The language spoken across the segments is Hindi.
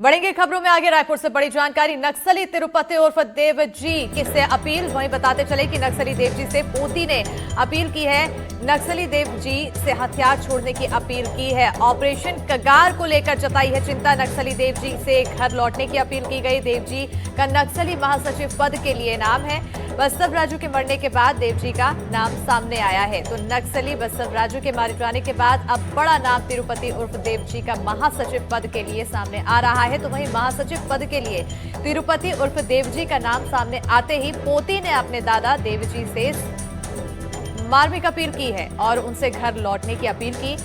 बढ़ेंगे खबरों में आगे। रायपुर से बड़ी जानकारी। नक्सली तिरुपति उर्फ देव जी किससे अपील। वहीं बताते चले कि नक्सली देव जी से पोती ने अपील की है। नक्सली देव जी से हथियार छोड़ने की अपील की है। ऑपरेशन कगार को लेकर जताई है चिंता। नक्सली देव जी से घर लौटने की अपील की गई। देव जी का नक्सली महासचिव पद के लिए नाम है। बसव राजू के मरने के बाद देव जी का नाम सामने आया है। तो नक्सली बसव राजू के मारे जाने के बाद अब बड़ा नाम तिरुपति उर्फ देव जी का महासचिव पद के लिए सामने आ रहा है। तो वहीं महासचिव पद के लिए तिरुपति उर्फ देव जी का नाम सामने आते ही पोती ने अपने दादा देव जी से मार्मिक अपील की है और उनसे घर लौटने की अपील की।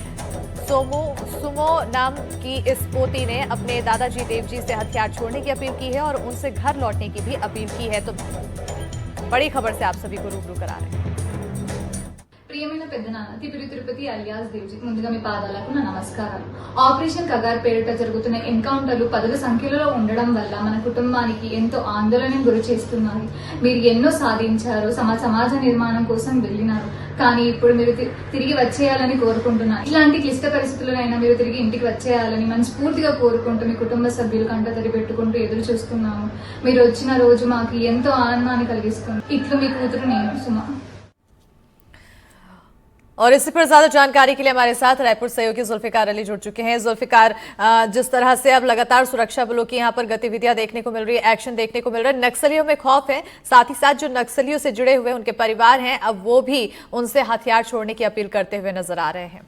सुमो नाम की इस पोती ने अपने दादाजी देव जी से हथियार छोड़ने की अपील की है और उनसे घर लौटने की भी अपील की है। तो बड़ी खबर से आप सभी को रूबरू करा रहे हैं। ప్రియమైన పెద్దనాన్న తిరుపతి తిరుపతి అలియాస్ దేవ్జీ ముందుగా మీ పాదాలకు నా నమస్కారాలు. ఆపరేషన్ కగార్ పేరిట జరుగుతున్న ఎన్కౌంటర్లు పదుల సంఖ్యలో ఉండడం వల్ల మన కుటుంబానికి ఎంతో ఆందోళనకు గురి చేస్తున్నాయి. మీరు ఎన్నో సాధించారు, సమాజ నిర్మాణం కోసం వెళ్ళినారు. కానీ ఇప్పుడు మీరు తిరిగి వచ్చేయాలని కోరుకుంటున్నాను. ఇలాంటి క్లిష్ట పరిస్థితుల్లోనైనా మీరు తిరిగి ఇంటికి వచ్చేయాలని మనస్ఫూర్తిగా కోరుకుంటూ మీ కుటుంబ సభ్యులు కంటతడి పెట్టుకుంటూ ఎదురు చూస్తున్నాము. మీరు వచ్చిన రోజు మాకు ఎంతో ఆనందాన్ని కలిగిస్తుంది. ఇట్లు మీ కూతురు నేను సుమ. और इसी पर ज्यादा जानकारी के लिए हमारे साथ रायपुर सहयोगी जुल्फिकार अली जुड़ चुके हैं। जुल्फिकार, जिस तरह से अब लगातार सुरक्षा बलों की यहाँ पर गतिविधियां देखने को मिल रही है, एक्शन देखने को मिल रहा है, नक्सलियों में खौफ है, साथ ही साथ जो नक्सलियों से जुड़े हुए उनके परिवार हैं अब वो भी उनसे हथियार छोड़ने की अपील करते हुए नजर आ रहे हैं।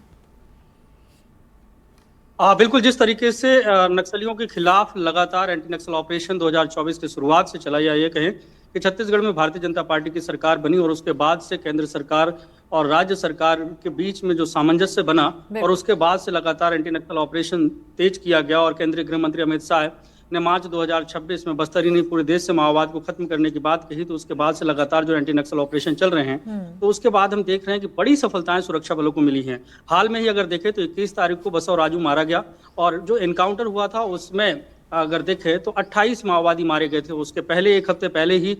बिल्कुल, जिस तरीके से नक्सलियों के खिलाफ लगातार एंटी नक्सल ऑपरेशन 2024 की शुरुआत से चला, या ये कहें कि छत्तीसगढ़ में भारतीय जनता पार्टी की सरकार बनी और उसके बाद से केंद्र सरकार और राज्य सरकार के बीच में जो सामंजस्य बना और उसके बाद से लगातार एंटी नक्सल ऑपरेशन तेज किया गया और केंद्रीय गृह मंत्री अमित शाह ने मार्च 2026 में बस्तर ही नहीं पूरे देश से माओवाद को खत्म करने की बात कही। तो उसके बाद से लगातार जो एंटी नक्सल ऑपरेशन चल रहे हैं, तो उसके बाद हम देख रहे हैं कि बड़ी सफलताएं सुरक्षा बलों को मिली हैं। हाल में ही अगर देखें तो 21 तारीख को बसव राजू मारा गया और जो एनकाउंटर हुआ था उसमें अगर देखें तो 28 माओवादी मारे गए थे। उसके पहले एक हफ्ते पहले ही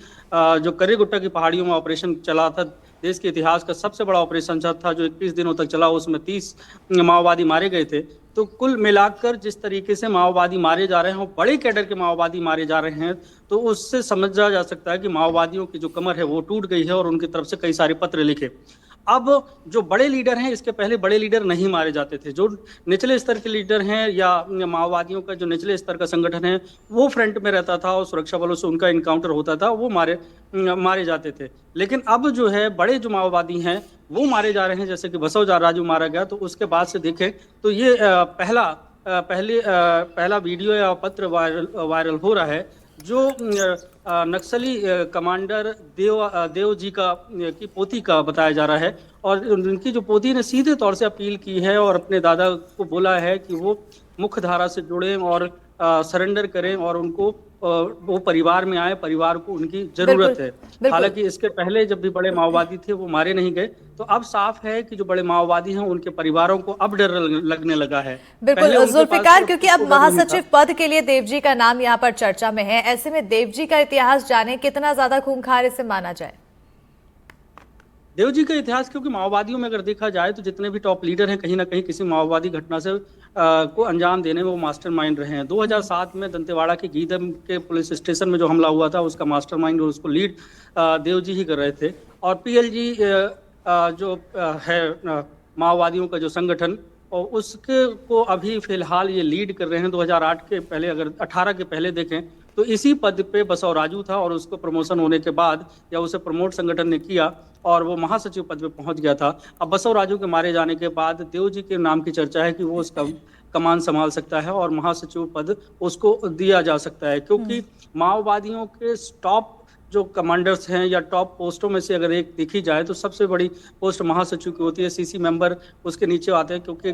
जो करेगुट्टा की पहाड़ियों में ऑपरेशन चला था, देश के इतिहास का सबसे बड़ा ऑपरेशन था जो 21 दिनों तक चला, उसमें 30 माओवादी मारे गए थे। तो कुल मिलाकर जिस तरीके से माओवादी मारे जा रहे हैं और बड़े कैडर के माओवादी मारे जा रहे हैं, तो उससे समझा जा सकता है कि माओवादियों की जो कमर है वो टूट गई है और उनकी तरफ से कई सारे पत्र लिखे। अब जो बड़े लीडर हैं, इसके पहले बड़े लीडर नहीं मारे जाते थे। जो निचले स्तर के लीडर हैं या माओवादियों का जो निचले स्तर का संगठन है वो फ्रंट में रहता था और सुरक्षा बलों से उनका इनकाउंटर होता था, वो मारे जाते थे। लेकिन अब जो है बड़े जो माओवादी हैं वो मारे जा रहे हैं, जैसे कि बसव राजू मारा गया। तो उसके बाद से देखें तो ये पहला वीडियो या पत्र वायरल हो रहा है जो नक्सली कमांडर देव जी की पोती का बताया जा रहा है। और उनकी जो पोती ने सीधे तौर से अपील की है और अपने दादा को बोला है कि वो मुख्य धारा से जुड़ें और सरेंडर करें और उनको वो परिवार में आए, परिवार को उनकी जरूरत है। हालांकि इसके पहले जब भी बड़े माओवादी थे वो मारे नहीं गए। तो अब साफ है कि जो बड़े माओवादी हैं उनके परिवारों को अब डर लगने लगा है। बिल्कुल जुल्फिकार, क्योंकि अब महासचिव पद के लिए देव जी का नाम यहाँ पर चर्चा में है, ऐसे में देव जी का इतिहास जाने कितना ज्यादा खूंखार इसे माना जाए। देव जी का इतिहास, क्योंकि माओवादियों में अगर देखा जाए तो जितने भी टॉप लीडर हैं कहीं ना कहीं किसी माओवादी घटना से को अंजाम देने में वो मास्टरमाइंड रहे हैं। 2007 में दंतेवाड़ा के गीदम के पुलिस स्टेशन में जो हमला हुआ था उसका मास्टरमाइंड और उसको लीड देव जी ही कर रहे थे। और पीएलजी जो है माओवादियों का जो संगठन, और उसके को अभी फिलहाल ये लीड कर रहे हैं। 2008 के पहले, अगर 18 के पहले देखें तो इसी पद पे बसव राजू था और उसको प्रमोशन होने के बाद या उसे प्रमोट संगठन ने किया और वो महासचिव पद पे पहुंच गया था। अब बसव राजू के मारे जाने के बाद देव जी के नाम की चर्चा है कि वो उसका कमान संभाल सकता है और महासचिव पद उसको दिया जा सकता है, क्योंकि माओवादियों के टॉप जो कमांडर्स हैं या टॉप पोस्टों में से अगर एक देखी जाए तो सबसे बड़ी पोस्ट महासचिव की होती है। सीसी मेंबर उसके नीचे आते हैं क्योंकि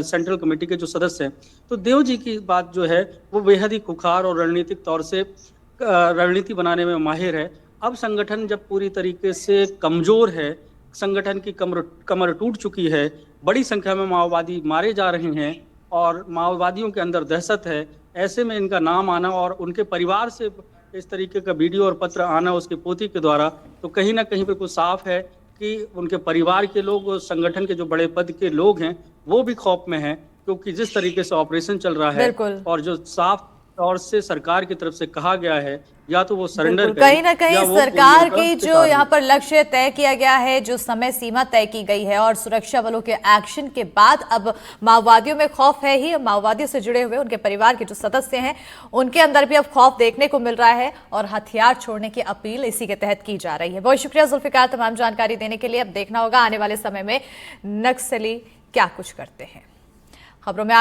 सेंट्रल कमेटी के जो सदस्य हैं। तो देव जी की बात जो है वो बेहद ही खुखार और रणनीतिक तौर से रणनीति बनाने में माहिर है। अब संगठन जब पूरी तरीके से कमजोर है, संगठन की कमर टूट चुकी है, बड़ी संख्या में माओवादी मारे जा रहे हैं और माओवादियों के अंदर दहशत है, ऐसे में इनका नाम आना और उनके परिवार से इस तरीके का वीडियो और पत्र आना उसके पोती के द्वारा, तो कहीं ना कहीं बिल्कुल साफ है कि उनके परिवार के लोग, संगठन के जो बड़े पद के लोग हैं वो भी खौफ में हैं, क्योंकि जिस तरीके से ऑपरेशन चल रहा है और जो साफ तौर से सरकार की तरफ से कहा गया है या तो वो सरेंडर बिल्कुल, कहीं ना कहीं सरकार की जो शिकार यहाँ पर लक्ष्य तय किया गया है, जो समय सीमा तय की गई है और सुरक्षा बलों के एक्शन के बाद अब माओवादियों में खौफ है ही। माओवादियों से जुड़े हुए उनके परिवार के जो सदस्य हैं उनके अंदर भी अब खौफ देखने को मिल रहा है और हथियार छोड़ने की अपील इसी के तहत की जा रही है। बहुत शुक्रिया जुल्फिकार तमाम जानकारी देने के लिए। अब देखना होगा आने वाले समय में नक्सली क्या कुछ करते हैं। खबरों में